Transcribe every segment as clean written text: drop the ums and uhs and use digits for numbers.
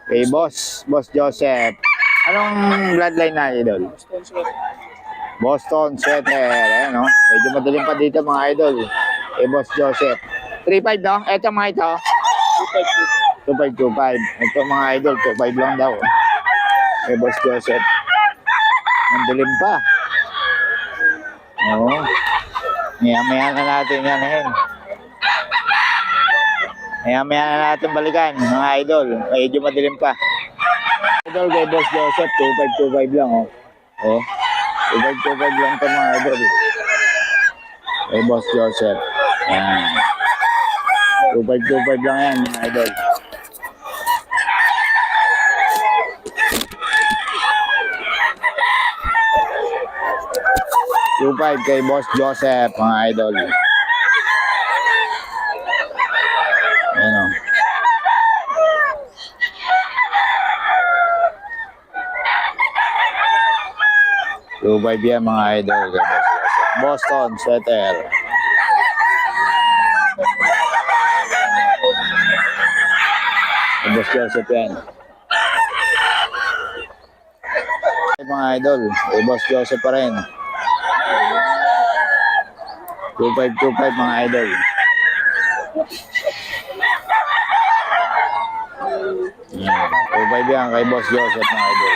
Kay Boss Joseph. Anong bloodline na, idol? Boston Sweater. Ayan, no? Medyo madilim pa dito, mga idol. Kay Boss Joseph. 3.5, no? Ito, mga ito. 2525. Ito, mga idol. 25 lang daw. Kay Boss Joseph. Ang dilim pa. Oo. Maya-maya na natin yan, Maya-maya na natin balikan, mga idol. Medyo madilim pa. Idol kay Boss Joseph, 2525 lang, oh. Oh. 2525 lang ito, mga idol. Kay Boss Joseph. Ayan. 2525 lang yan, mga idol. $2.5 kay Boss Joseph, mga idol. Ayan, o. $2.5 yan, mga idol, kay Boss Joseph. Boston Sweater. Kay Boss Joseph yan. Mga idol, kay Boss Joseph pa rin. 2525, mga idol. Yan. 25 yan kay Boss Joseph, mga idol.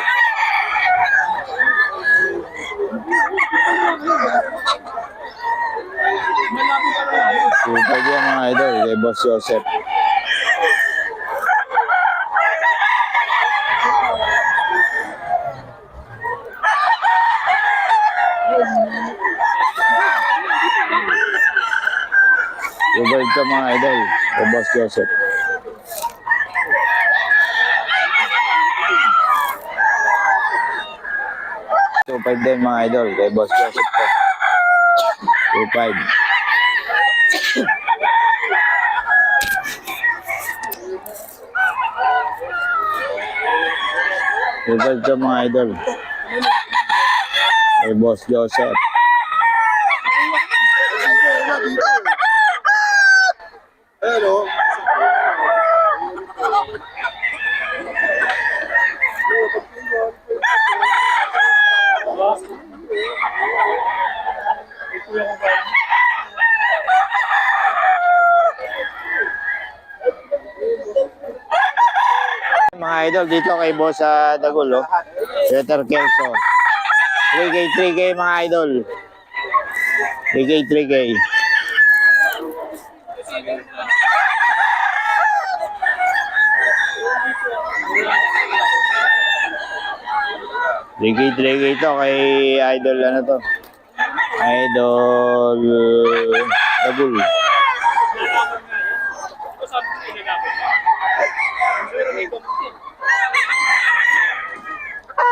Yan, mga idol, kay Boss Joseph. Ubalik ka, mga idol, kay Boss Joseph. $2.5 din, mga idol, kay Boss Joseph ko. 2.5. Ubalik ka, mga idol, kay Boss Joseph. Hello. Mga idol, dito kay Boss Dagulo, Sweater Kelso. 3K, mga idol. 3K. Trigay ito kay idol, ano to? Idol Dagul.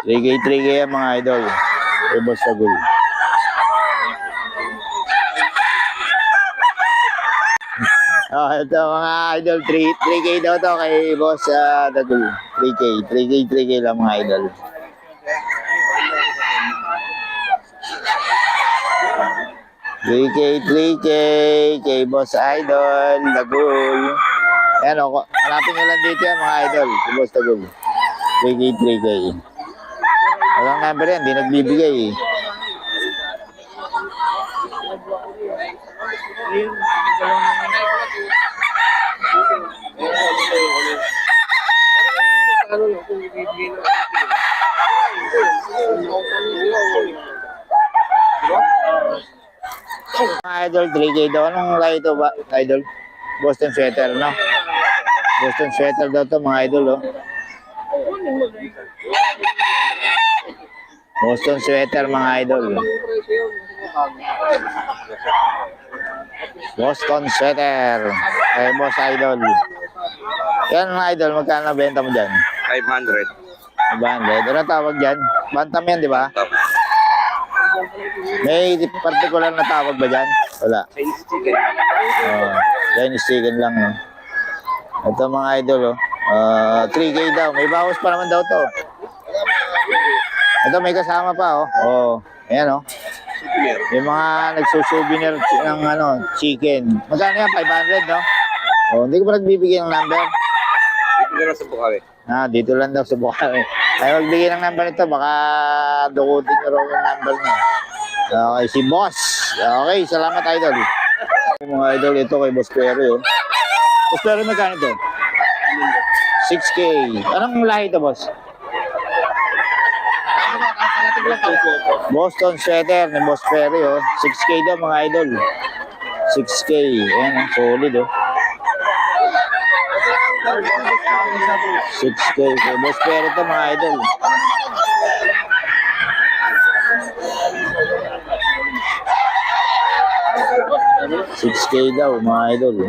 3K yan, mga idol. Kay Boss Dagul. Oh, ito mga idol, 3K daw to kay Boss Dagul. 3K lang, mga idol. 3K kay Boss Idol Dagul. Ayan, o, hanapin nyo lang dito yan, mga idol, si Boss Dagul. 3K. Walang number yan, di nagbibigay. Mga idol, 3K daw. Anong lahi ito ba, idol? Boston Sweater, no? Boston Sweater daw to, mga idol, oh. Boston Sweater, mga idol. Boston Sweater. Kay Boss Idol. Yan, mga idol, magkano benta mo dyan? 500. 500. Ano tawag dyan? Bantam yan, di ba? May particular na tawag ba dyan? Wala. Chinese chicken. Chinese chicken lang, no? Ito, mga idol, oh. 3K daw. May bawas pa naman daw to. Ito, may kasama pa, oh. Oh, ayan, oh. Yung mga nagsusouvenir ng chicken. Magkano yan? 500, no? Oh, hindi ko pa nagbibigay ng number. Dito lang sa Bukawi. Dito lang daw sa Bukawi. Ay, magbigay ng number nito. Baka dukutin nyo raw yung number niya. Okay, si Boss. Okay, salamat, idol. Mga idol, ito kay Boss Perry. Oh. Boss Perry, magkano ito? 6K. Anong lahi ito, Boss? Boston Sweater ni Boss Perry. Oh. 6K daw, mga idol. 6K. Ayan, solid. Oh. 6K. Kay Boss Perry ito, mga idol. $6K daw, mga idol.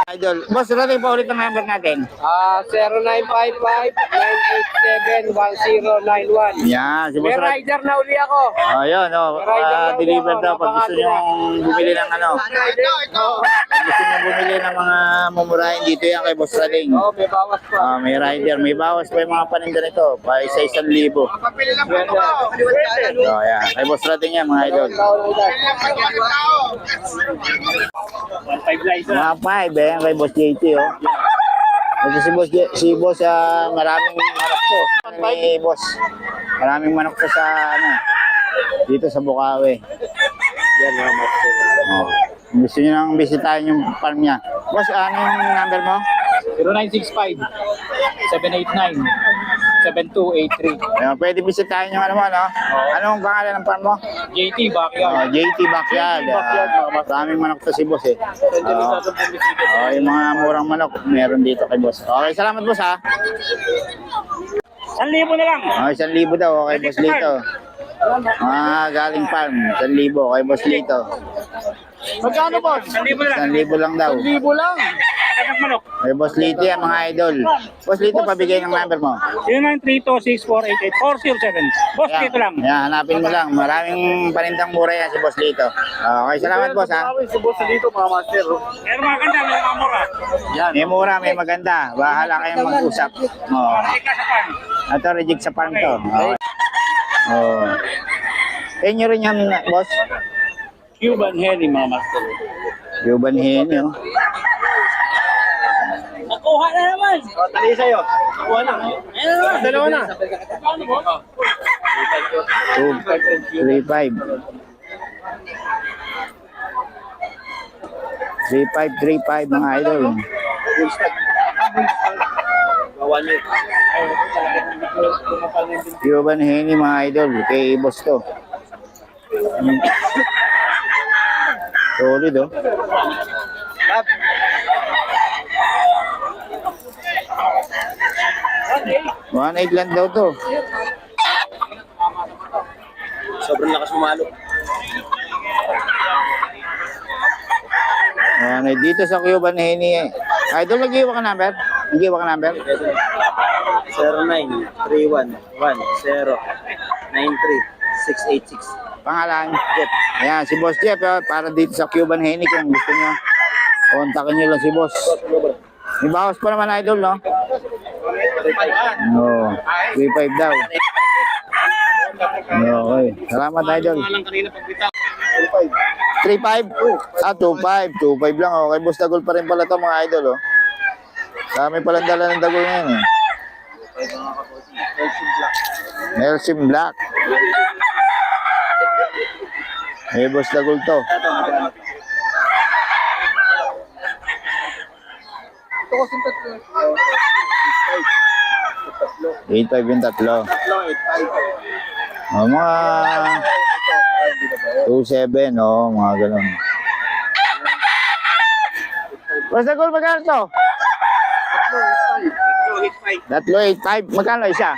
Idol. Boss, rating pa ulit ang number natin. 0955-987-1091. Yan, si Boss May Rat. rider na uli ako. Ayun, oh. Deliver daw pag gusto nyo bumili ng ano. Pag gusto nyo bumili ng mga mumurahin dito yan kay Boss Rading. Oh, may bawas pa. May rider, may bawas pa yung mga paninda nito. Pa isa 1,000. So, yan. Kay Boss Rading yan, mga idol. Mga 5, eh. Kay Boss JT, oh. Ito si Boss, maraming manok to. Ni Boss. Maraming manok to sa, dito sa Bukawi. Yan, mga master. Oh. Kung gusto nyo nang bisitahin yung farm niya. Boss, ano yung number mo? 0965-789-7283. Pwede bisitahin yung ano mo, no? Anong pangalan ng farm mo? JT, backyard. JT Backyard. Maraming manok to si Boss, eh. Yung mga murang manok, meron dito kay Boss. Okay, salamat, Boss, ha? 1,000 na lang. Okay, 1,000 daw, okay, Boss Lito. Galing farm, 1,000 kay Boss Lito. Magkano, boss? 1,000 na lang. 1,000 lang daw. 1,000 lang. Kanak manok. Kay Boss Lito yan, mga idol. Boss Lito, pabigay ng number mo. 0932-6488-407. Boss, dito lang. Yan, hanapin mo lang. Maraming panindang mura yan si Boss Lito. Okay, salamat, Boss, ha? Si boss dito, mga master. Pero mga ganda, may mga mura. Yan, may mura, may maganda. Bahala kayong mag-usap. Ika sa pan. Ito, reject sa farm to. Okay. Inyo rin yan, Boss. Cuban Henny, mga master. Cuban hen, oh. Nakuha na naman. Tali sa'yo. Nakuha na. Dalawa na. 2, 3, 5. 3,535 mga idol. Cuban Henny, mga idol. Kay Boss to. Solid, oh. One 8 lang daw to. Sobrang lakas umalo. Dito sa Cuban Henny, eh. Idol, nag-iwa ka number? Nag-iwa ka number? 0931-1093-686. Pangalan? Jeff. Ayan, si Boss Jeff, para dito sa Cuban Henny kung gusto nyo. Kontakin nyo lang si Boss. May bawas pa naman, idol, no? No, 3,500 daw. Okay, salamat, idol. 3,500? 2,500. 2,500 lang, okay. Boss Dagol pa rin pala to, mga idol, oh. Dami palang dala ng Dagol ngayon, eh. Nelson Black. Boss Dagol to. 8,500 yung tatlo. Mga 2,700, mga ganun. Boss Dagol, magkano to? 3,850. Magkano isa?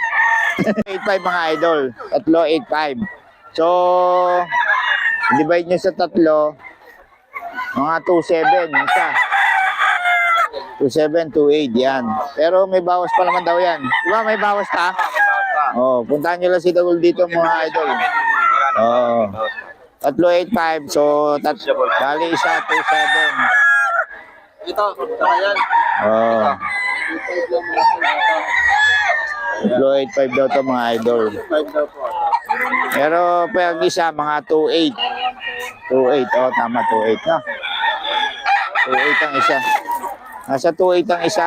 8,500 mga idol. 3,850. So, divide nyo sa tatlo, mga 2,700 isa. 2,700, 2,800 yan. Pero may bawas pa naman daw yan. Diba may bawas pa? Puntahan nyo lang si Dagol dito, mga idol. 3,850. So, bali isa, 2,700. Ito, yan. 3,850 daw to, mga idol. Pero pag isa, mga 2,800. 2,800, tama, 2,800 na. 2.8 ang isa. Nasa 2.8 ang isa.